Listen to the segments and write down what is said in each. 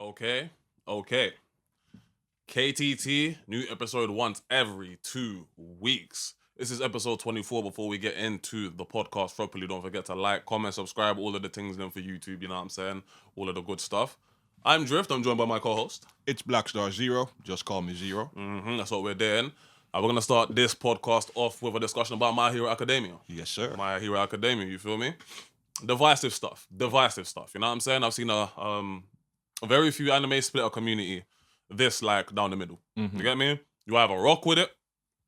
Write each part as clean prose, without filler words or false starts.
Okay. KTT, new episode once every 2 weeks. This is episode 24. Before we get into the podcast properly, don't forget to like, comment, subscribe, all of the things then for YouTube, you know what I'm saying? All of the good stuff. I'm Drift, I'm joined by my co-host. It's BlackStarXero, just call me Zero. That's what we're doing. We're going to start this podcast off with a discussion about My Hero Academia. Yes, sir. My Hero Academia, you feel me? Divisive stuff, you know what I'm saying? I've seen a very few anime split a community this like down the middle. You get me? You either rock with it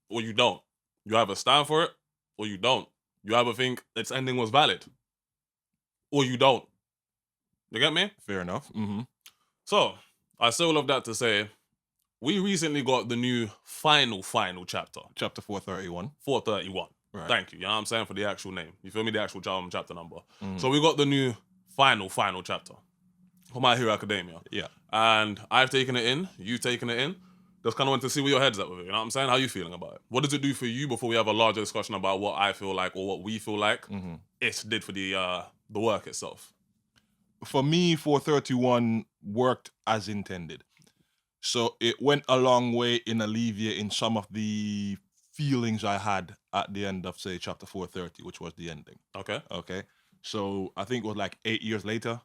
or you don't. You either stand for it or you don't. You either think its ending was valid or you don't. You get me? Fair enough. So, I say all of that to say, we recently got the new final chapter. Chapter 431. 431. Right. Thank you. You know what I'm saying? For the actual name. You feel me? The actual chapter number. So we got the new final chapter for My Hero Academia. Yeah. And I've taken it in. You've taken it in. Just kind of want to see where your head's at with it. You know what I'm saying? How you feeling about it? What does it do for you before we have a larger discussion about what I feel like or what we feel like it did for the work itself? For me, 431 worked as intended. So it went a long way in alleviating some of the feelings I had at the end of, say, chapter 430, which was the ending. Okay. So I think it was like 8 years later,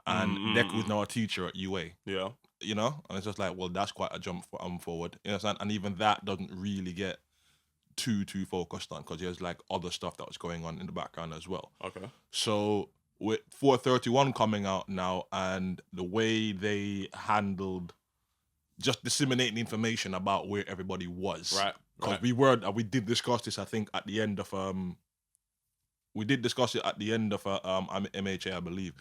and Deku is now a teacher at UA. Yeah. You know? And it's just like, well, that's quite a jump forward. You know, and even that doesn't really get too focused on, because there's like other stuff that was going on in the background as well. Okay. So with 431 coming out now, and the way they handled just disseminating information about where everybody was. Right. Because we did discuss this, I think, at the end of MHA, I believe.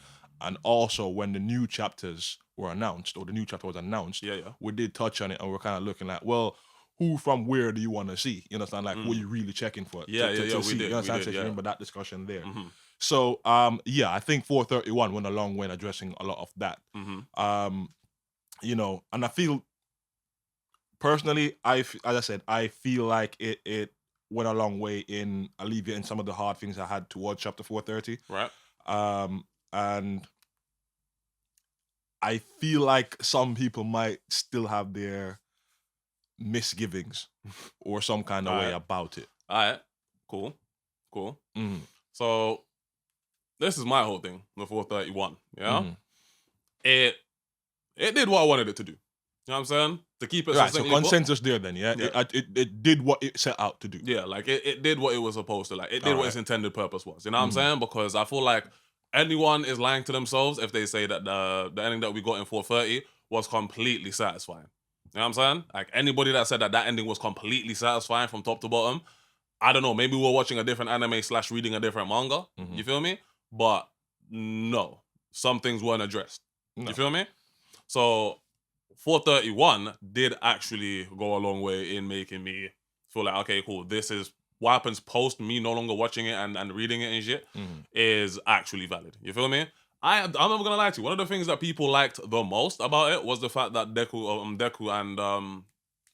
And also when the new chapters were announced, or the new chapter was announced, we did touch on it, and we're kind of looking at, well, who from where do you want to see? You understand? Like, what are you really checking for? We did. You understand? You remember that discussion there. So, I think 431 went a long way in addressing a lot of that. You know, and I feel, personally, as I said, I feel like it went a long way in alleviating some of the hard things I had towards chapter 430. Right. And I feel like some people might still have their misgivings or some kind of way about it. All right. Cool. So this is my whole thing with 431. Yeah. It did what I wanted it to do. You know what I'm saying? To keep it right. So consensus put. there then. Yeah. It did what it set out to do. Yeah. Like it did what it was supposed to. Like it did what its intended purpose was. You know what I'm saying? Because I feel like anyone is lying to themselves if they say that the ending that we got in 430 was completely satisfying. You know what I'm saying? Like anybody that said that ending was completely satisfying from top to bottom, I don't know, maybe we're watching a different anime / reading a different manga. You feel me? But no, some things weren't addressed. No. You feel me? So 431 did actually go a long way in making me feel like, okay, cool, this is what happens post me no longer watching it and reading it and shit is actually valid. You feel me? I'm never gonna lie to you. One of the things that people liked the most about it was the fact that Deku and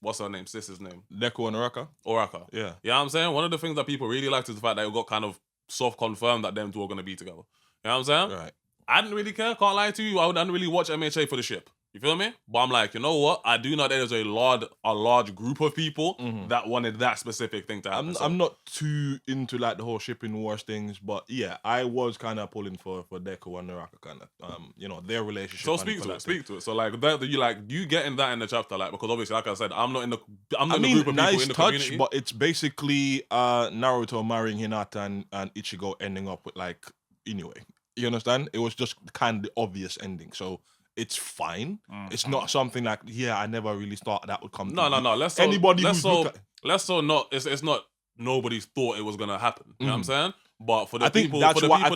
what's her name? Sister's name? Deku and Uraraka. Yeah. You know what I'm saying? One of the things that people really liked is the fact that it got kind of soft confirmed that them two are gonna be together. You know what I'm saying? Right. I didn't really care, can't lie to you. I didn't really watch MHA for the ship. You feel me? But I'm like, you know what? I do know there's a large group of people that wanted that specific thing to happen. I'm not too into like the whole shipping wars things, but yeah, I was kind of pulling for Deku and Uraraka kind of, you know, their relationship. So speak to it. So like that, you getting that in the chapter, like, because obviously, like I said, I'm not in the group of nice people in the touch, community. But it's basically Naruto marrying Hinata and Ichigo ending up with like Inoue. You understand? It was just kind of the obvious ending. So it's fine. It's not something like, I never really thought that would come. No. It's not. Nobody thought it was gonna happen. You know what I'm saying? But for the people, that's what I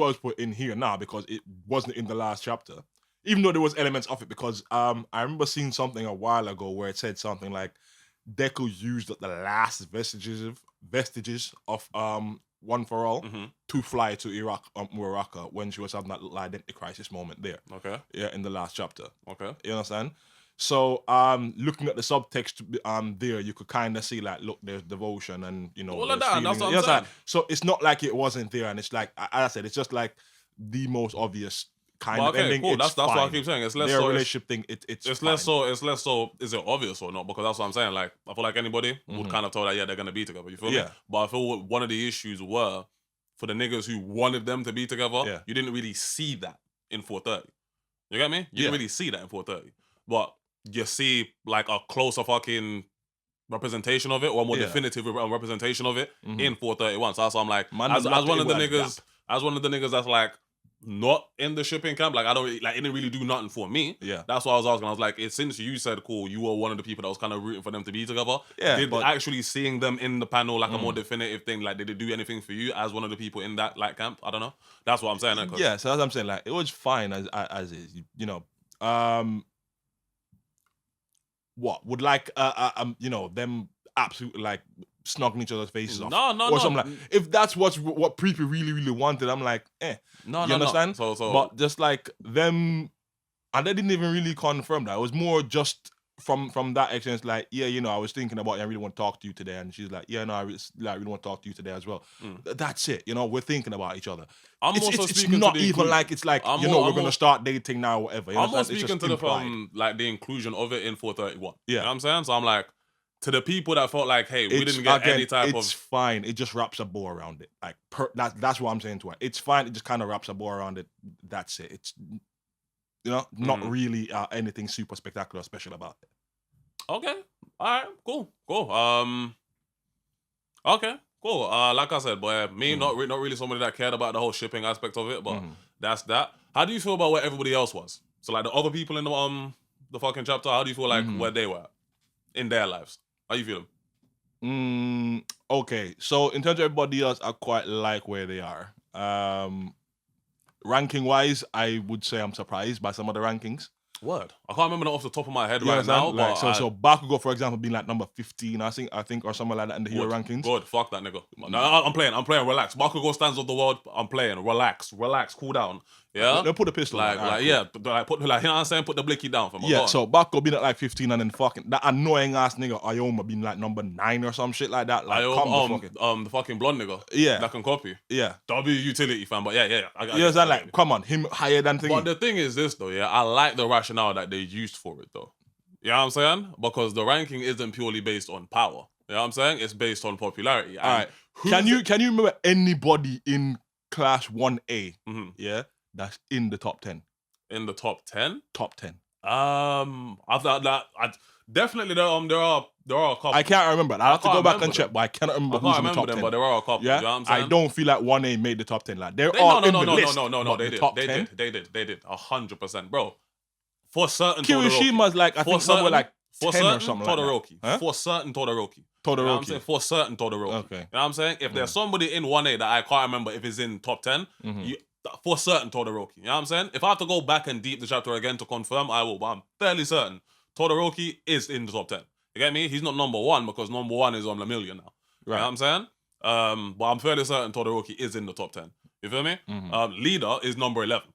was put in here now, because it wasn't in the last chapter, even though there was elements of it. Because I remember seeing something a while ago where it said something like Deku used the last vestiges of One for All to fly to Uraraka when she was having that little identity crisis moment there. Okay. Yeah, in the last chapter. Okay. You understand? So looking at the subtext there, you could kind of see like, look, there's devotion and, you know, all of that. That's what I'm saying. So it's not like it wasn't there, and it's like, as I said, it's just like the most obvious kind But of okay, ending. cool. It's That's what I fine. keep saying. It's less Their so. relationship thing. It's It's fine. less so. It's less so. Is it obvious or not? Because that's what I'm saying. Like I feel like anybody would kind of tell that they're gonna be together. You feel me? Yeah. But I feel one of the issues were for the niggas who wanted them to be together. Yeah. You didn't really see that in 430. You get me? You didn't really see that in 430. But you see like a closer fucking representation of it, or a more definitive representation of it in 431. So that's why I'm like, as one of the niggas that's like not in the shipping camp, like I don't really, like it didn't really do nothing for me. Yeah. That's what I was asking. I was like, since you said cool, you were one of the people that was kind of rooting for them to be together. Yeah, But actually seeing them in the panel like a more definitive thing, like did it do anything for you as one of the people in that like camp? I don't know. That's what I'm saying. Yeah, so that's what I'm saying. Like it was fine as is, you know. What would like you know, them absolutely like snogging each other's faces off? Or something like, if that's what people really wanted, I'm like, you understand? So but just like them, and they didn't even really confirm that. It was more just from that exchange, like, yeah, you know, I was thinking about you, I really want to talk to you today, and she's like, yeah, no, I really want to talk to you today as well. That's it, you know, we're thinking about each other. It's not even like it's like, you know, we're gonna start dating now or whatever. I'm more speaking to the like the inclusion of it in 431. Yeah. You know what I'm saying? So I'm like, to the people that felt like, hey, we didn't get any type of... It's fine. It just wraps a bow around it. Like, that's what I'm saying to her. It's fine. It just kind of wraps a bow around it. That's it. It's, you know, not really anything super spectacular or special about it. Okay. All right. Cool. Okay. Cool. Like I said, boy, me not really somebody that cared about the whole shipping aspect of it, but that's that. How do you feel about where everybody else was? So like the other people in the fucking chapter, how do you feel like where they were at in their lives? How you feeling? Okay. So in terms of everybody else, I quite like where they are. Ranking wise, I would say I'm surprised by some of the rankings. Word. I can't remember that off the top of my head right now. Like, but so Bakugo, for example, being like number 15, I think, or something like that in the hero rankings. Good. Fuck that nigga. No, I'm playing. Relax. Bakugo stands of the world. I'm playing. Relax. Cool down. Yeah. They'll put the pistol. Put you know what I'm saying, put the blicky down for me. Yeah. So Bakugo being at like 15, and then fucking that annoying ass nigga Ioma being like number 9 or some shit like that. Like, the fucking blonde nigga. Yeah. That can copy. Yeah. W utility fan, but yeah. You understand? Like, come on, him higher than thingy. But the thing is this though, yeah, I like the rationale that they used for it though. You know what I'm saying? Because the ranking isn't purely based on power. You know what I'm saying? It's based on popularity. All right. Can you remember anybody in class 1A? Yeah. That's in the top 10. In the top 10? Top 10. I thought that definitely there are a couple. I can't remember. I have to go back and check, but I cannot remember who's in the top 10. But there are a couple. Yeah, you know what I'm saying? I don't feel like 1A made the top 10. Like they're all in the list. No. They did 100%, bro. For certain, Kirishima's like I think somewhere like 10 or something Todoroki. Like that. Huh? For certain Todoroki. You know what I'm saying? For certain Todoroki. Okay. You know what I'm saying? If there's somebody in 1A that I can't remember if it's in top 10, for certain Todoroki. You know what I'm saying? If I have to go back and deep the chapter again to confirm, I will. But I'm fairly certain Todoroki is in the top 10. You get me? He's not number 1 because number 1 is on a million now. Right. You know what I'm saying? But I'm fairly certain Todoroki is in the top 10. You feel me? Leader is number 11.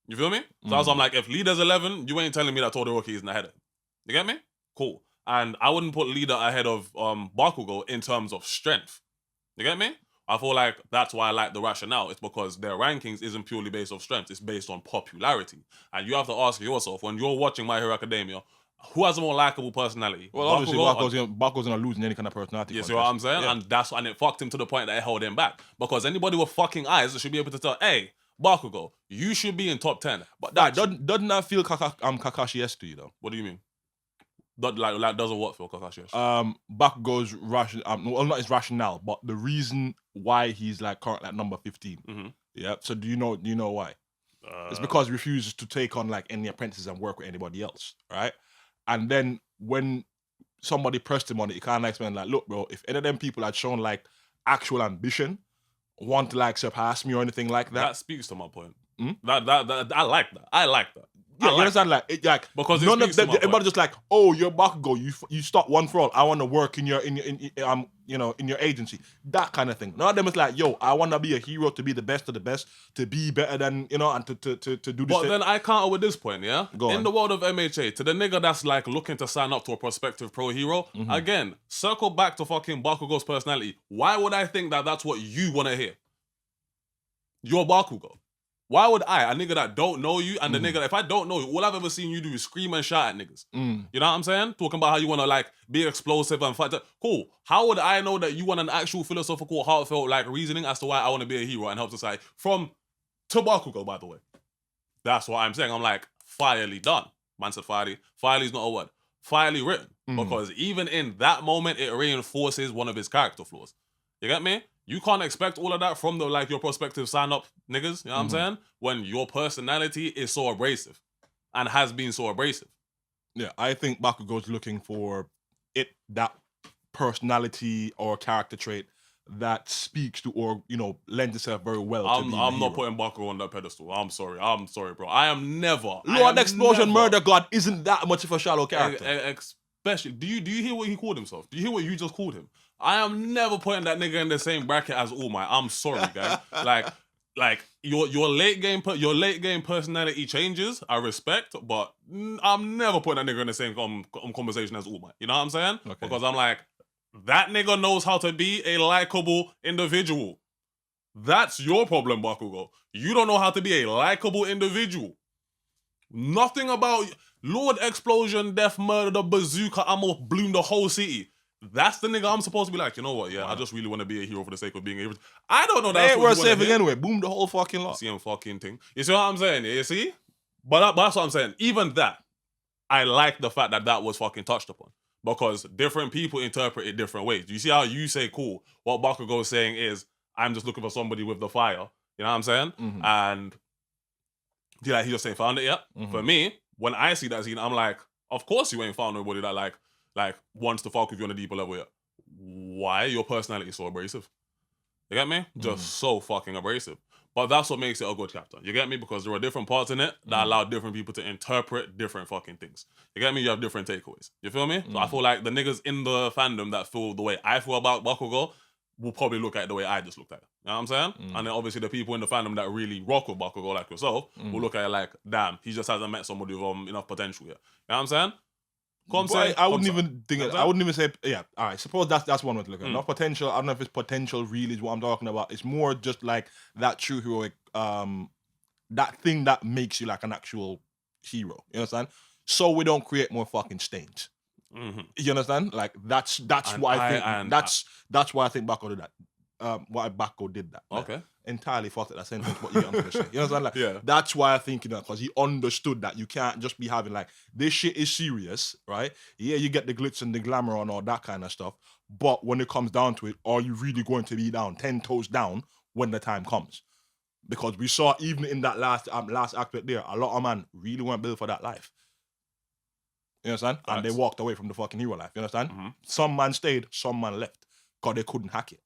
You feel me? So I'm like, if leader's 11, you ain't telling me that Todoroki isn't ahead of him. You get me? Cool. And I wouldn't put leader ahead of Bakugo in terms of strength. You get me? I feel like that's why I like the rationale. It's because their rankings isn't purely based on strength. It's based on popularity. And you have to ask yourself, when you're watching My Hero Academia, who has a more likable personality? Well, obviously, Bakugo's gonna lose in any kind of personality. You see what I'm saying? Yeah. And it fucked him to the point that it held him back. Because anybody with fucking eyes should be able to tell, hey, Bakugo, you should be in top 10. But doesn't that feel Kakashi-esque to you though? What do you mean? Like doesn't what feel Kakashi? Bakugo's rationale, well, not his rationale, but the reason why he's like currently at number 15. Yeah. So do you know why? It's because he refuses to take on like any apprentices and work with anybody else, right? And then when somebody pressed him on it, he kind of explained like, look, bro, if any of them people had shown like actual ambition, want to like surpass me or anything like that, that speaks to my point. That I like that. Yeah, you understand? Like, because none of them, everybody just like, oh, you're Bakugo, you stop one for all. I want to work in your agency, that kind of thing. None of them is like, yo, I want to be a hero, to be the best of the best, to be better than and to do this. But then I counter with this point, yeah. In the world of MHA, to the nigga that's like looking to sign up to a prospective pro hero, again, circle back to fucking Bakugo's personality. Why would I think that that's what you want to hear? You're Bakugo. Why would I, a nigga that don't know you, and the nigga, if I don't know you, all I've ever seen you do is scream and shout at niggas. You know what I'm saying? Talking about how you want to like be explosive and fight. Cool. How would I know that you want an actual philosophical, heartfelt like reasoning as to why I want to be a hero and help society? From to Bakugo, by the way. That's what I'm saying. I'm like, firely done. Man said firely. Firely's not a word. Firely written. Because even in that moment, it reinforces one of his character flaws. You get me? You can't expect all of that from the like your prospective sign-up niggas, you know what I'm saying? When your personality is so abrasive and has been so abrasive. Yeah, I think Bakugo's looking for that personality or character trait that speaks to or, lends itself very well to being I'm not putting Bakugo on that pedestal. I'm sorry, bro. I am never. Lord Explosion Murder God isn't that much of a shallow character. Especially, do you hear what he called himself? Do you hear what you just called him? I am never putting that nigga in the same bracket as All Might. I'm sorry, gang. like your late game personality changes. I respect, but I'm never putting that nigga in the same conversation as All Might. You know what I'm saying? Okay. Because I'm like, that nigga knows how to be a likable individual. That's your problem, Bakugo. You don't know how to be a likable individual. Nothing about Lord Explosion, Death, Murder, the Bazooka, I'ma bloom the whole city. That's the nigga I'm supposed to be like, you know what, yeah, I just really want to be a hero for the sake of being a hero. I don't know that's what worth saving anyway. Boom the whole fucking lot. Same fucking thing. You see what I'm saying? You see? But that's what I'm saying. Even that, I like the fact that was fucking touched upon. Because different people interpret it different ways. Do you see how you say cool? What Bakugo is saying is, I'm just looking for somebody with the fire. You know what I'm saying? And he just ain't found it yet. For me, when I see that scene, I'm like, of course you ain't found nobody that like wants to fuck with you on a deeper level yet. Why? Your personality is so abrasive. You get me? Just so fucking abrasive. But that's what makes it a good chapter. You get me? Because there are different parts in it that allow different people to interpret different fucking things. You get me? You have different takeaways. You feel me? So I feel like the niggas in the fandom that feel the way I feel about Bakugo will probably look at it the way I just looked at it. You know what I'm saying? And then obviously the people in the fandom that really rock with Bakugo like yourself will look at it like, damn, he just hasn't met somebody with enough potential yet. You know what I'm saying? I wouldn't even say, yeah, all right, suppose that's one way to look at it. Enough potential, I don't know if it's potential really is what I'm talking about. It's more just like that true heroic, that thing that makes you like an actual hero. You understand? So we don't create more fucking stains. You understand? Like that's why I think that's why I think Bakugo did that. Why Bakugo did that. Okay. Entirely fucked at that sentence, but you get what I'm saying. You understand? Like, yeah. That's why I think because he understood that you can't just be having like this shit is serious, right? Yeah, you get the glitz and the glamour and all that kind of stuff, but when it comes down to it, are you really going to be down 10 toes down when the time comes? Because we saw even in that last aspect there, a lot of man really weren't built for that life. You understand? And they walked away from the fucking hero life. You understand? Some man stayed, some man left because they couldn't hack it.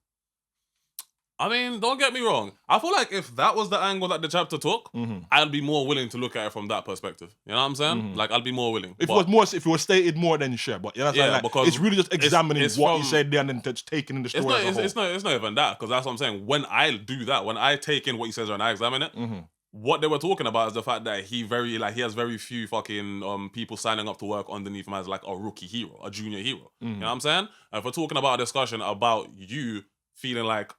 I mean, don't get me wrong. I feel like if that was the angle that the chapter took, I'd be more willing to look at it from that perspective. You know what I'm saying? Like, I'd be more willing. If it was stated more, then sure. But you know what I'm saying? Like, because it's really just examining what he said there and then just taking in the story as a whole. It's not even that, because that's what I'm saying. When I do that, when I take in what he says and I examine it, what they were talking about is the fact that he has very few fucking people signing up to work underneath him as like a rookie hero, a junior hero. You know what I'm saying? And if we're talking about a discussion about you feeling like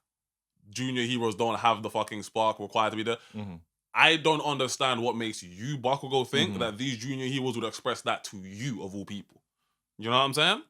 junior heroes don't have the fucking spark required to be there, I don't understand what makes you, Bakugo, think that these junior heroes would express that to you of all people. You know what I'm saying?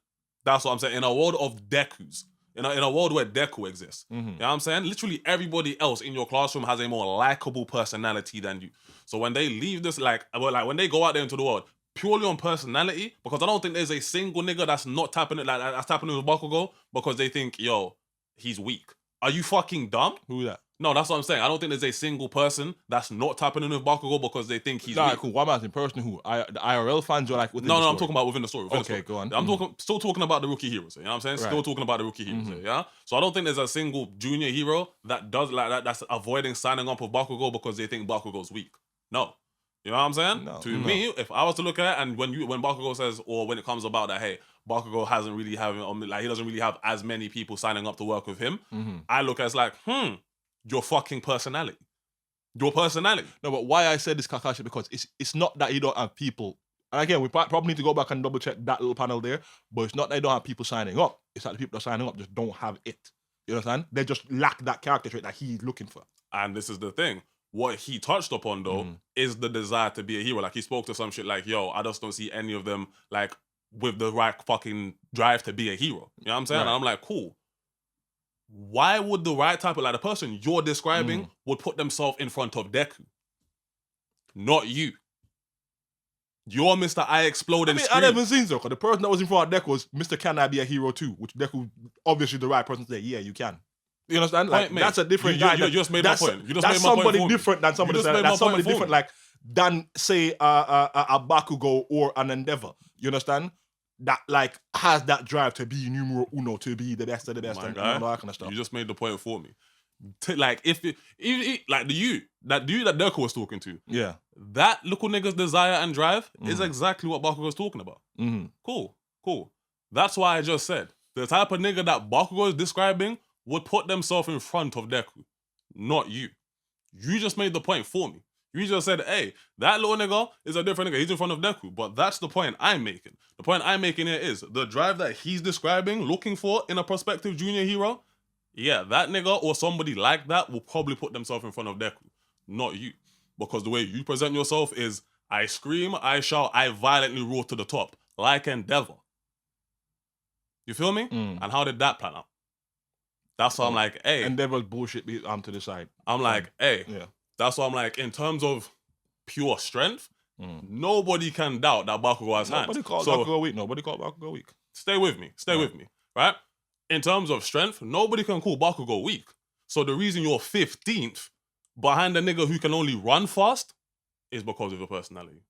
That's what I'm saying. In a world of Dekus, in a world where Deku exists, you know what I'm saying? Literally everybody else in your classroom has a more likable personality than you. So when they leave this, when they go out there into the world, purely on personality, because I don't think there's a single nigga that's not tapping it, like that's tapping it with Bakugo because they think, yo, he's weak. Are you fucking dumb? Who that? No, that's what I'm saying. I don't think there's a single person that's not tapping in with Bakugo because they think he's weak. Cool. What about in person? Who? The IRL fans or like within the story? No, I'm talking about within the story. Go on. I'm still talking about the rookie heroes. You know what I'm saying? Right. Still talking about the rookie heroes. Yeah. So I don't think there's a single junior hero that does like that. That's avoiding signing up with Bakugo because they think Bakugo's weak. No. You know what I'm saying? No, me, if I was to look at it, and when Bakugo says, or when it comes about that, hey, Bakugo hasn't really he doesn't really have as many people signing up to work with him. I look at it as like, your fucking personality. Your personality. No, but why I said this, Kakashi, because it's not that you don't have people. And again, we probably need to go back and double check that little panel there. But it's not that you don't have people signing up. It's that the people that are signing up just don't have it. You understand? They just lack that character trait that he's looking for. And this is the thing. What he touched upon though is the desire to be a hero. Like he spoke to some shit like, yo, I just don't see any of them like with the right fucking drive to be a hero. You know what I'm saying? Right. And I'm like, cool. Why would the right type of, like the person you're describing would put themselves in front of Deku? Not you. You're Mr. I Explode and I never seen so, because the person that was in front of Deku was Mr. Can I Be a Hero too? Which Deku, obviously the right person to say, yeah, you can. You understand? Like, Point, that's a different guy. You just made my point. You just that's made my somebody point different than somebody that's somebody different, like, than, say, a Bakugo or an Endeavor. You understand? That, like, has that drive to be numero uno, to be the best of the best, and all that kind of stuff. You just made the point for me. Like, if like the dude that Deku was talking to, yeah, that little nigga's desire and drive is exactly what Bakugo was talking about. Cool. That's why I just said the type of nigga that Bakugo is describing would put themselves in front of Deku, not you. You just made the point for me. You just said, hey, that little nigga is a different nigga. He's in front of Deku. But that's the point I'm making. The point I'm making here is the drive that he's describing, looking for in a prospective junior hero, yeah, that nigga or somebody like that will probably put themselves in front of Deku, not you. Because the way you present yourself is, I scream, I shout, I violently roar to the top, like Endeavor. You feel me? And how did that plan out? That's why I'm like, hey. Endeavor's bullshit to the side. I'm like, hey. Yeah. That's why I'm like, in terms of pure strength, nobody can doubt that Bakugo has hands. Nobody called Bakugo weak. Nobody called Bakugo weak. Stay with me, right? In terms of strength, nobody can call Bakugo weak. So the reason you're 15th behind a nigga who can only run fast is because of your personality.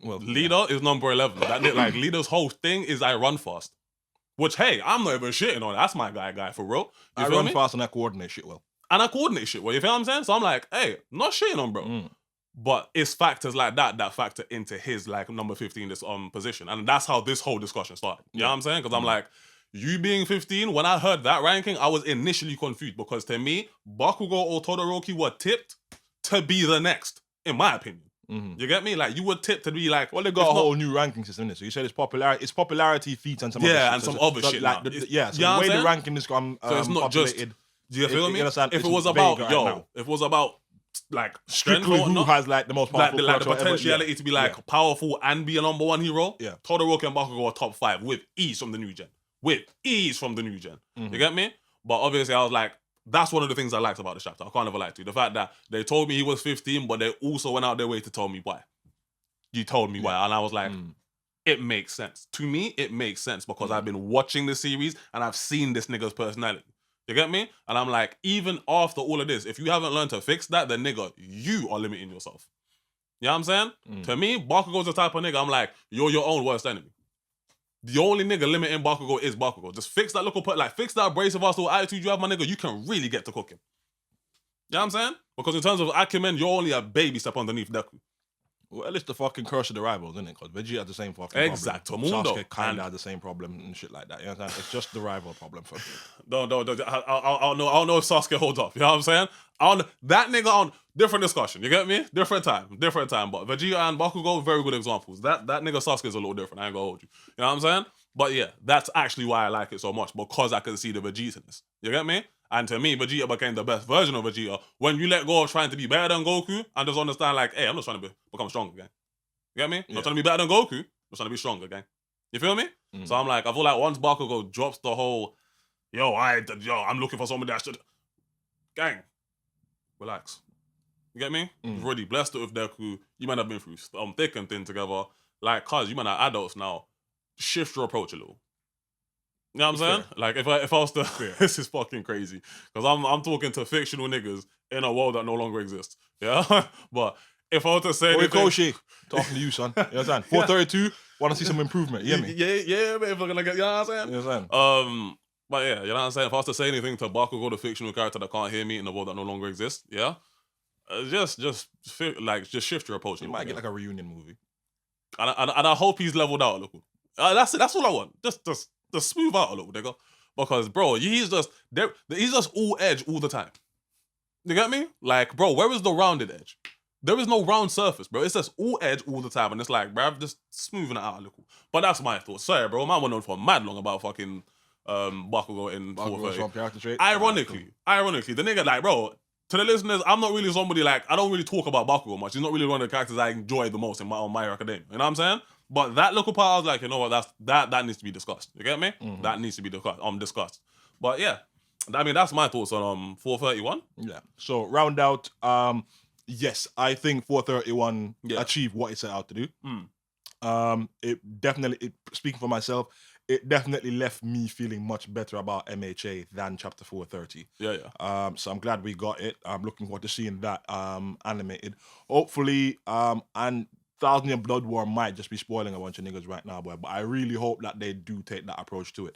Well, Leader is number 11. That like Leader's whole thing is I run fast. Which, hey, I'm not even shitting on it. That's my guy for real. I run fast and I coordinate shit well. And I coordinate shit well, you feel what I'm saying? So I'm like, hey, not shitting on bro. But it's factors like that factor into his like number 15 this position. And that's how this whole discussion started. You know what I'm saying? Because I'm like, you being 15, when I heard that ranking, I was initially confused because to me, Bakugo or Todoroki were tipped to be the next, in my opinion. You get me? Like, you were tipped to be like... Well, they got a whole new ranking system in it. So you said it's popularity feats and some other shit. Yeah, and some other shit like, now. So the way the ranking is so it's not just... Do you feel me? If it was about, if it was about like strength or who has like the most powerful like the potentiality to be like powerful and be a number one hero, Todoroki and Bakugo are top 5 with ease from the new gen. You get me? But obviously I was like, that's one of the things I liked about the chapter. I can't ever lie to you. The fact that they told me he was 15, but they also went out their way to tell me why. You told me why. And I was like, it makes sense. To me, it makes sense because I've been watching the series and I've seen this nigga's personality. You get me? And I'm like, even after all of this, if you haven't learned to fix that, then nigga, you are limiting yourself. You know what I'm saying? To me, Bakugo's the type of nigga, I'm like, you're your own worst enemy. The only nigga limiting Bakugo is Bakugo. Just fix that little, fix that abrasive hostile attitude you have, my nigga, you can really get to cooking. You know what I'm saying? Because in terms of acumen, you're only a baby step underneath Deku. Well, it's the fucking curse of the rivals, isn't it? Because Vegeta had the same fucking problem. Sasuke kind of had the same problem and shit like that. You know what I'm saying? It's just the rival problem for me. No. I don't know if Sasuke holds up. You know what I'm saying? That nigga on different discussion. You get me? Different time. But Vegeta and Bakugo, very good examples. That nigga Sasuke is a little different. I ain't gonna hold you. You know what I'm saying? But yeah, that's actually why I like it so much, because I can see the Vegeta-ness. You get me? And to me, Vegeta became the best version of Vegeta when you let go of trying to be better than Goku and just understand, like, hey, I'm not trying to become stronger again. You get me? I'm not trying to be better than Goku. I'm trying to be stronger again. You feel me? So I'm like, I feel like once Bakugo drops the whole, I'm looking for somebody that should... Gang, relax. You get me? You've already blessed it with Deku. You might have been through thick and thin together. Like, cuz, you might have adults now. Shift your approach a little. You know what I'm saying? Fair. Like, if I was to... This is fucking crazy. Because I'm talking to fictional niggas in a world that no longer exists. Yeah? But if I was to say anything... Koshi, talking to you, son. You know what I'm saying? 432, want to see some improvement. You hear me? Yeah, man. If we're gonna get... You know what I'm saying? You know what I'm saying? But yeah, you know what I'm saying? If I was to say anything to Bakugo, the fictional character that can't hear me in a world that no longer exists, yeah? Just shift your approach. You might get like a reunion movie. And I hope he's leveled out a little. That's it. That's all I want. Just smooth out a little, nigga. Because, bro, he's just all edge all the time. You get me? Like, bro, where is the rounded edge? There is no round surface, bro. It's just all edge all the time. And it's like, bruv, just smoothing it out a little. But that's my thoughts. Sorry, bro. Man went on for mad long about fucking Bakugo in 430. Ironically, the nigga, like, bro, to the listeners, I'm not really somebody like, I don't really talk about Bakugo much. He's not really one of the characters I enjoy the most in My Hero Academia. You know what I'm saying? But that little part, I was like, you know what, that needs to be discussed. You get me? Mm-hmm. That needs to be discussed. But yeah, I mean, that's my thoughts on 431. Yeah. So round out, yes, I think 431 achieved what it set out to do. It definitely, speaking for myself, it definitely left me feeling much better about MHA than chapter 430. Yeah. So I'm glad we got it. I'm looking forward to seeing that animated. Hopefully, and Thousand Year Blood War might just be spoiling a bunch of niggas right now, boy. But I really hope that they do take that approach to it.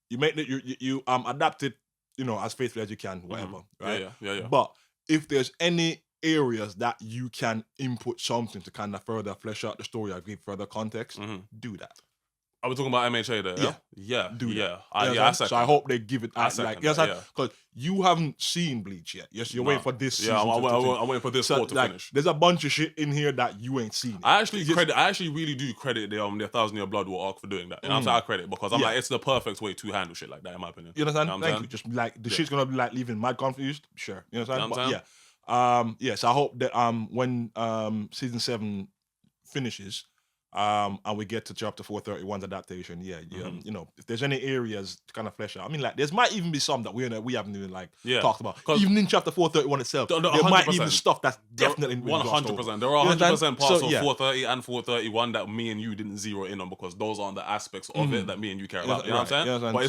You make that you adapt it, as faithfully as you can, whatever, right? Yeah. But if there's any areas that you can input something to kind of further flesh out the story or give further context, do that. Are we talking about MHA there? Yeah. Do that. I so I hope they give it because you haven't seen Bleach yet. Yes, you're waiting for this season. I'm waiting for this to finish. There's a bunch of shit in here that you ain't seen. I actually really do credit the Thousand Year Blood War arc for doing that. You know what I'm saying? I credit because I'm like, it's the perfect way to handle shit like that, in my opinion. You understand? Thank you. Just like the shit's gonna be like leaving mad confused. Sure. You know what I'm saying? Yes, I hope that when season 7 finishes, and we get to chapter 431's adaptation, if there's any areas to kind of flesh out, I mean, like, there might even be some that we haven't even talked about. Even in chapter 431 itself, there might even stuff that's definitely 100%. There are 100% parts of 430 and 431 that me and you didn't zero in on because those aren't the aspects of it that me and you care about. You know what I'm saying? But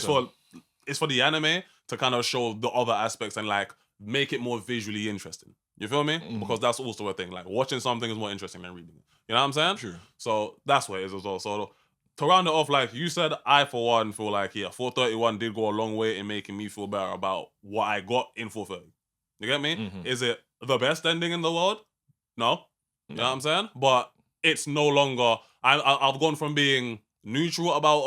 it's for the anime to kind of show the other aspects and like make it more visually interesting. You feel me? Because that's also a thing. Like, watching something is more interesting than reading it. You know what I'm saying? Sure. So that's what it is as well. So to round it off, like you said, I for one feel like 431 did go a long way in making me feel better about what I got in 430. You get me? Is it the best ending in the world? No. You know what I'm saying? But it's no longer. I've gone from being neutral about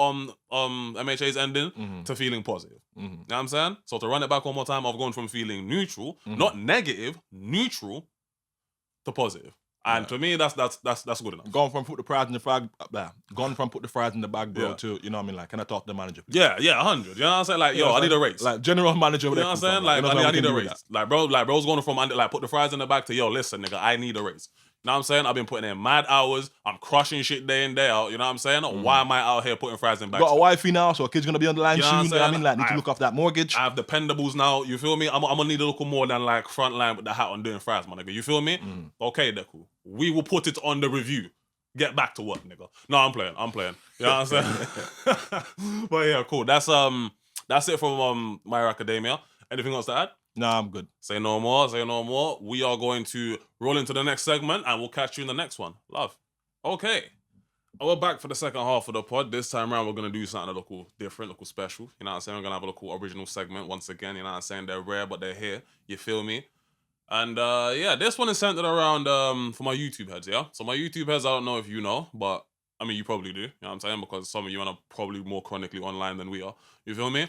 MHA's ending to feeling positive. You know what I'm saying? So to run it back one more time, I've gone from feeling neutral, not negative, neutral, to positive. And to me, that's good enough. Gone from put the fries in the bag, bro, to, you know what I mean, like, can I talk to the manager, please? Yeah, 100. You know what I'm saying? Like, yo, I need a raise. Like, general manager, you know what I'm saying? Like, I need a raise. Like, bro's going from like put the fries in the bag to, yo, listen, nigga, I need a raise. You know what I'm saying? I've been putting in mad hours. I'm crushing shit day in, day out. You know what I'm saying? Why am I out here putting fries in bags? Got a wifey now, so a kid's gonna be on the line you know soon. You know what I mean? Like, need to look off that mortgage. I have dependables now. You feel me? I'm gonna need a little more than like front line with the hat on doing fries, my nigga. You feel me? Okay, Deku. We will put it on the review. Get back to work, nigga. No, I'm playing. You know what I'm saying? But yeah, cool. That's it from My Hero Academia. Anything else to add? Nah, I'm good. Say no more. We are going to roll into the next segment and we'll catch you in the next one. Love. Okay. We're back for the second half of the pod. This time around, we're going to do something a little different, a little special. You know what I'm saying? We're going to have a little original segment once again. You know what I'm saying? They're rare, but they're here. You feel me? And this one is centered around for my YouTube heads, yeah? So my YouTube heads, I don't know if you know, but I mean, you probably do. You know what I'm saying? Because some of you are probably more chronically online than we are. You feel me?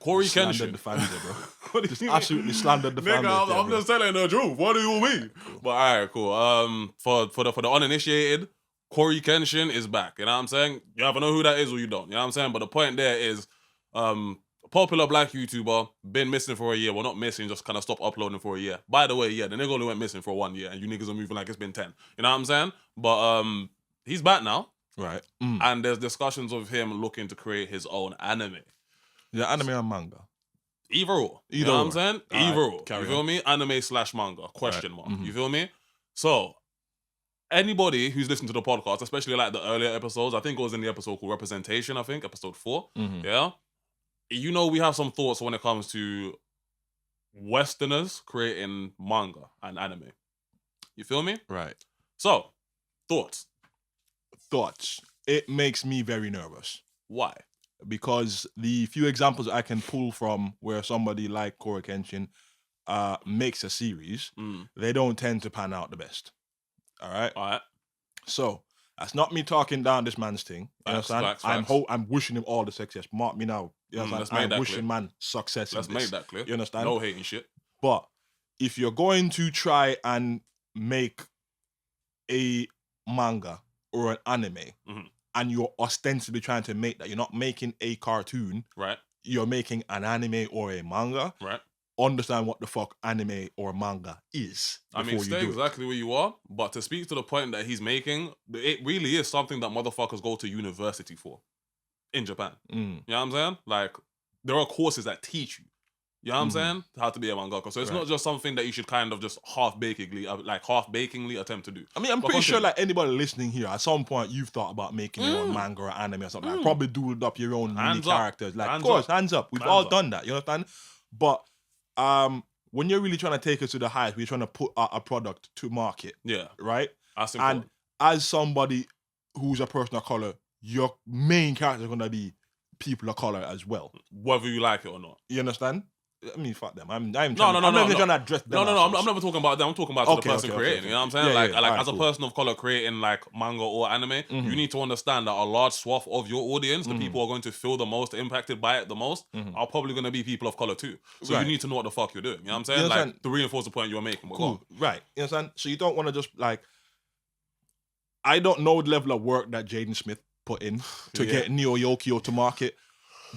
KoryxKenshin. Slandered the fans there, bro. What do you mean? Absolutely slandered the fans. Nigga, I'm just telling the truth. What do you mean? But alright, cool. For the uninitiated, KoryxKenshin is back. You know what I'm saying? You either know who that is or you don't. You know what I'm saying? But the point there is, a popular black YouTuber, been missing for a year. Well, not missing, just kind of stopped uploading for a year. By the way, the nigga only went missing for 1 year, and you niggas are moving like it's been 10. You know what I'm saying? But he's back now. Right. And there's discussions of him looking to create his own anime. Yeah, anime and manga. Either or. You know what I'm saying? Either or. You feel me? Anime/manga. Question mark. You feel me? So, anybody who's listened to the podcast, especially like the earlier episodes, I think it was in the episode called Representation, episode 4. Yeah? You know, we have some thoughts when it comes to Westerners creating manga and anime. You feel me? Right. So, thoughts. It makes me very nervous. Why? Because the few examples I can pull from where somebody like KoryxKenshin makes a series, they don't tend to pan out the best. All right. So that's not me talking down this man's thing. You understand? I'm wishing him all the success. Mark me now. You understand? I'm wishing man success. Let's make that clear. You understand? No hating shit. But if you're going to try and make a manga or an anime, and you're ostensibly trying to make that, you're not making a cartoon, right? you're making an anime or a manga, Right. understand what the fuck anime or manga is. I mean, stay do exactly where you are, but to speak to the point that he's making, it really is something that motherfuckers go to university for in Japan. You know what I'm saying? Like, there are courses that teach you. You know what I'm saying? How to be a mangaka. So it's not just something that you should kind of just half-bakingly attempt to do. I mean, I'm pretty sure like anybody listening here, at some point you've thought about making your own manga or anime or something. Like, probably doodled up your own mini characters. Like, of course, hands up. We've all done that. You understand? But when you're really trying to take it to the highest, we're trying to put out a product to market. Yeah. Right? That's important. And as somebody who's a person of color, your main character is going to be people of color as well. Whether you like it or not. You understand? I mean, fuck them. I'm not trying to address them. No, I'm never talking about them. I'm talking about the person creating. You know what I'm saying? Like as a person of color creating like manga or anime, you need to understand that a large swath of your audience, the people who are going to feel the most impacted by it the most, are probably going to be people of color too. So you need to know what the fuck you're doing. You know what I'm saying? Like to reinforce the point you're making. Cool. Right. You understand? So you don't want to just like. I don't know the level of work that Jaden Smith put in to get Neo Yokio to market.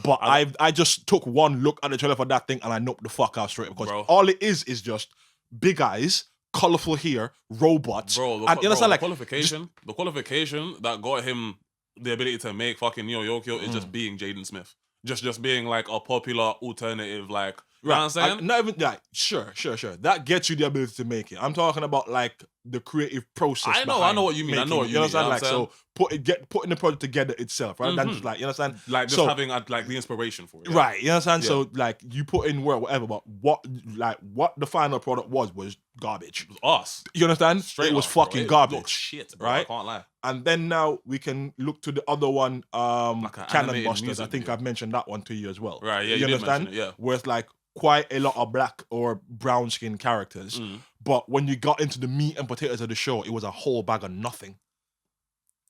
But I just took one look at the trailer for that thing and I knocked the fuck out straight because all it is just big eyes, colorful hair, robots. Bro, the qualification that got him the ability to make fucking Neo Yokio is just being Jaden Smith. Just being like a popular alternative, like you know what I'm saying? Not even like sure. That gets you the ability to make it. I'm talking about like the creative process. I know what you mean. I know what you mean. Understand? Like so, putting the project together itself, right? Than just like you understand, like just having like the inspiration for it, right? You understand? Yeah. So like you put in work, whatever, but what the final product was garbage. It was us. You understand? It was fucking garbage. Shit, bro, right? I can't lie. And then now we can look to the other one, like Cannon Busters. I think I've mentioned that one to you as well. Right? Yeah, you understand? Where it's like quite a lot of black or brown skin characters, but when you got into the meat and potatoes of the show, it was a whole bag of nothing.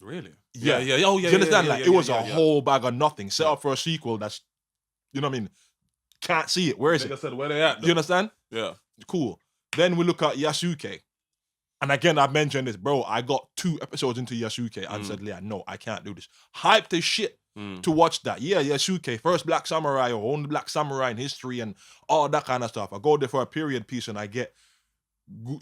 Really? Yeah. Oh, yeah. You understand? Like it was a whole bag of nothing. Set up for a sequel that's, you know what I mean? Can't see it. Where is it? I said, where they at? Though? You understand? Yeah. Cool. Then we look at Yasuke. And again, I've mentioned this, bro. I got 2 episodes into Yasuke and said, yeah, no, I can't do this. Hyped as shit to watch that. Yeah, Yasuke, first black samurai or only black samurai in history and all that kind of stuff. I go there for a period piece and I get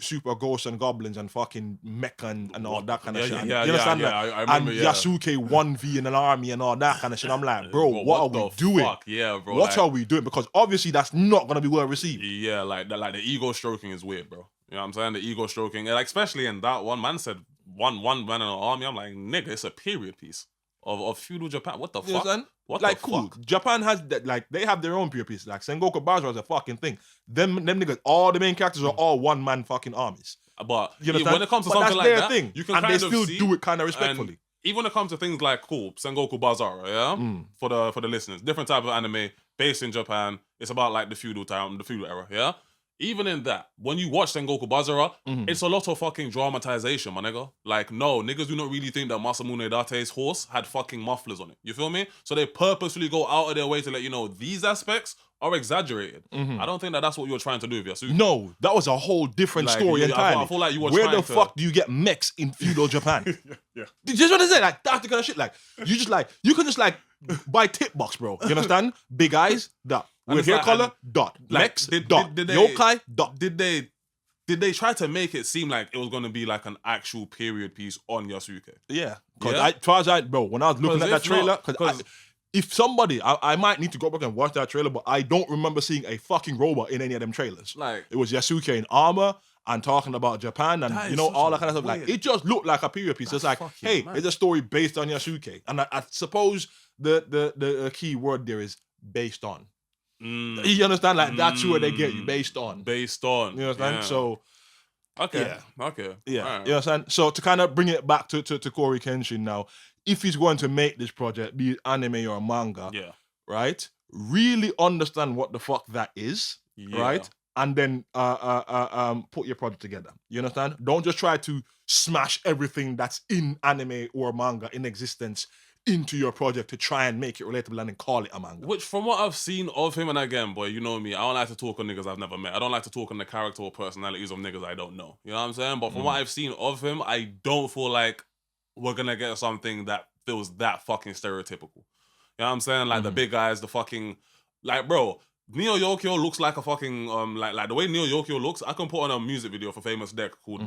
super ghosts and goblins and fucking mecha and all that kind of shit. You understand that? I remember, and Yasuke 1v in an army and all that kind of shit. I'm like, bro, what are we doing? Fuck? Yeah, bro. What are we doing? Because obviously that's not going to be well received. Yeah, like the ego stroking is weird, bro. You know what I'm saying? The ego stroking, like especially in that one, man said one man in an army. I'm like, nigga, it's a period piece of feudal Japan. What the fuck? Understand? What like, the cool. fuck? Japan has that, like they have their own period pieces. Like Sengoku Basara is a fucking thing. Them niggas, all the main characters are all one man fucking armies. But when it comes to something like that, thing. You can and kind they of still see, do it kind of respectfully. Even when it comes to things like Sengoku Basara, for the listeners, different type of anime based in Japan. It's about like the feudal time, the feudal era. Yeah. Even in that, when you watch Sengoku Basara, it's a lot of fucking dramatization, my nigga. Like, no, niggas do not really think that Masamune Date's horse had fucking mufflers on it. You feel me? So they purposefully go out of their way to let you know these aspects are exaggerated. I don't think that that's what you're trying to do with Yasuke. No, that was a whole different story entirely. I feel like you were Where the fuck do you get mechs in feudal Japan? Yeah. Did you just want to say like that's the kind of shit? Like you can just like buy tip box, bro. You understand? Big eyes, dot. With hair color, dot. Mechs, dot. Yokai, dot. Did they try to make it seem like it was going to be like an actual period piece on Yasuke? Yeah. Because when I was looking at that trailer, if somebody, I might need to go back and watch that trailer, but I don't remember seeing a fucking robot in any of them trailers. Like it was Yasuke in armor and talking about Japan and all that kind of stuff. Like it just looked like a period piece. It's like, hey, it's a story based on Yasuke, and I suppose the key word there is based on. You understand? Like that's where they get you based on. Based on. You understand? Yeah. So okay. Yeah. Right. You understand? So to kind of bring it back to KoryKenshin now, if he's going to make this project, be it anime or manga, right? Really understand what the fuck that is, right? And then put your project together. You understand? Don't just try to smash everything that's in anime or manga in existence into your project to try and make it relatable and then call it a manga. Which, from what I've seen of him, and again, boy, you know me, I don't like to talk on niggas I've never met. I don't like to talk on the character or personalities of niggas I don't know. You know what I'm saying? But from what I've seen of him, I don't feel like we're gonna get something that feels that fucking stereotypical. You know what I'm saying? Like the big guys, the fucking Like, bro, Neo Yokio looks like a fucking like the way Neo Yokio looks. I can put on a music video for famous deck called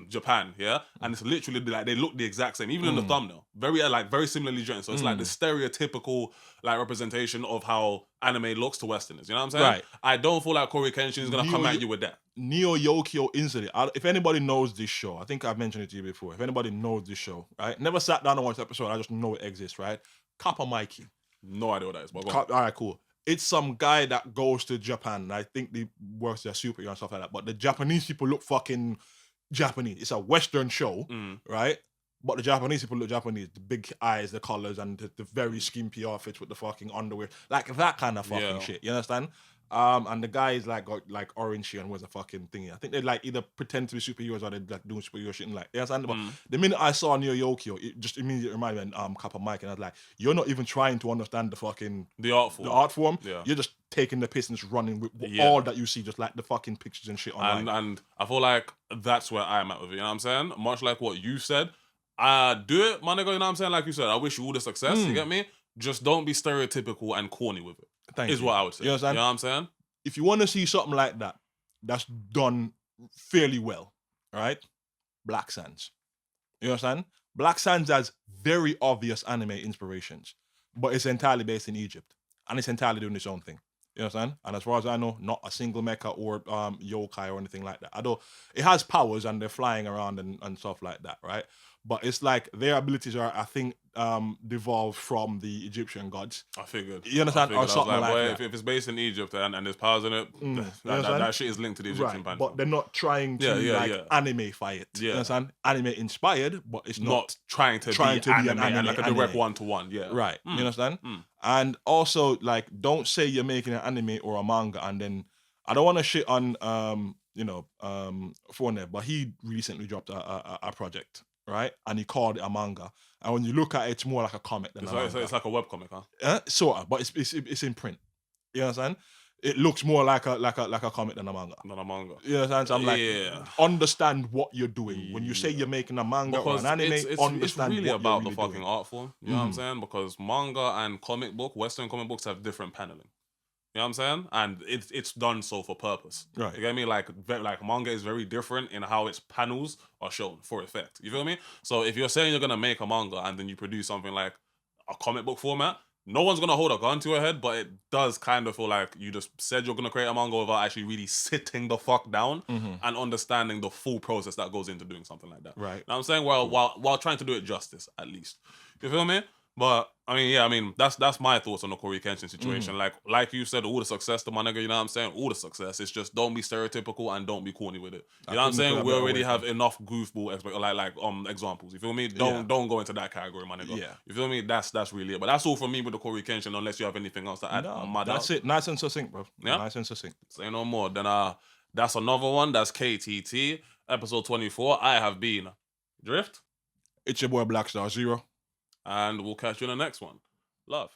Japan, yeah, and it's literally like they look the exact same, even in the thumbnail. Very similarly drawn. So it's like the stereotypical like representation of how anime looks to Westerners. You know what I'm saying? Right. I don't feel like KoryxKenshin is gonna come at you with that. Neo Yokio incident. If anybody knows this show, I think I've mentioned it to you before. If anybody knows this show, right? Never sat down and watched the episode. I just know it exists, right? Kappa Mikey. No idea what that is. But All right, cool. It's some guy that goes to Japan. I think they works their superhero and stuff like that. But the Japanese people look fucking Japanese. It's a Western show, right? But the Japanese people look Japanese. The big eyes, the colors, and the very skimpy outfits with the fucking underwear. Like that kind of fucking shit. You understand? And the guy is like got like orange shit and wears a fucking thingy. I think they like either pretend to be superheroes or they like doing superhero shit and like, you understand? But the minute I saw Neo Yokio, it just immediately reminded me of Kappa Mike, and I was like, you're not even trying to understand the fucking the art form. Yeah. You're just taking the piss and just running with all that you see, just like the fucking pictures and shit online. And I feel like that's where I'm at with it. You know what I'm saying? Much like what you said, do it, my nigga. You know what I'm saying? Like you said, I wish you all the success. You get me? Just don't be stereotypical and corny with it. Is what I would say. You understand? You know what I'm saying? If you want to see something like that, that's done fairly well, right? Black Sands. You understand? Black Sands has very obvious anime inspirations, but it's entirely based in Egypt, and it's entirely doing its own thing. You understand? And as far as I know, not a single mecha or yokai or anything like that. Although it has powers and they're flying around and stuff like that, right? But it's like their abilities are, I think, devolved from the Egyptian gods. I figured. You understand? Or something like that. If it's based in Egypt and there's powers in it, that shit is linked to the Egyptian pantheon. But they're not trying to animeify it. You understand? Anime inspired, but it's not trying to be an anime, like a direct one-to-one. Yeah. Right. You understand? And also, like, don't say you're making an anime or a manga and then I don't want to shit on Forne, but he recently dropped a project. Right, and he called it a manga, and when you look at it, it's more like a comic than a manga. It's like a webcomic, huh? Sort of, but it's in print. You understand? It looks more like a comic than a manga. You understand? So I'm like, understand what you're doing when you say you're making a manga or an anime. It's really about the fucking art form. You know what I'm saying? Because manga and comic book, Western comic books have different paneling. You know what I'm saying? And it's done so for purpose. Right. You get me? Like manga is very different in how its panels are shown for effect. You feel me? So if you're saying you're gonna make a manga and then you produce something like a comic book format, no one's gonna hold a gun to your head, but it does kind of feel like you just said you're gonna create a manga without actually really sitting the fuck down and understanding the full process that goes into doing something like that. Right. You know what I'm saying? While trying to do it justice, at least. You feel me? But I mean, that's my thoughts on the KoryxKenshin situation. Like you said, all the success to my nigga, you know what I'm saying? All the success. It's just don't be stereotypical and don't be corny with it. You know what I'm saying? We already have enough goofball examples. You feel me? Don't go into that category, my nigga. Yeah. You feel me? That's really it. But that's all for me with the KoryxKenshin, unless you have anything else to add. That's it. Nice and succinct, bro. Yeah? Nice and succinct. Say no more. Then that's another one. That's KTT, episode 24. I have been Drift. It's your boy BlackStarXero. And we'll catch you in the next one. Love.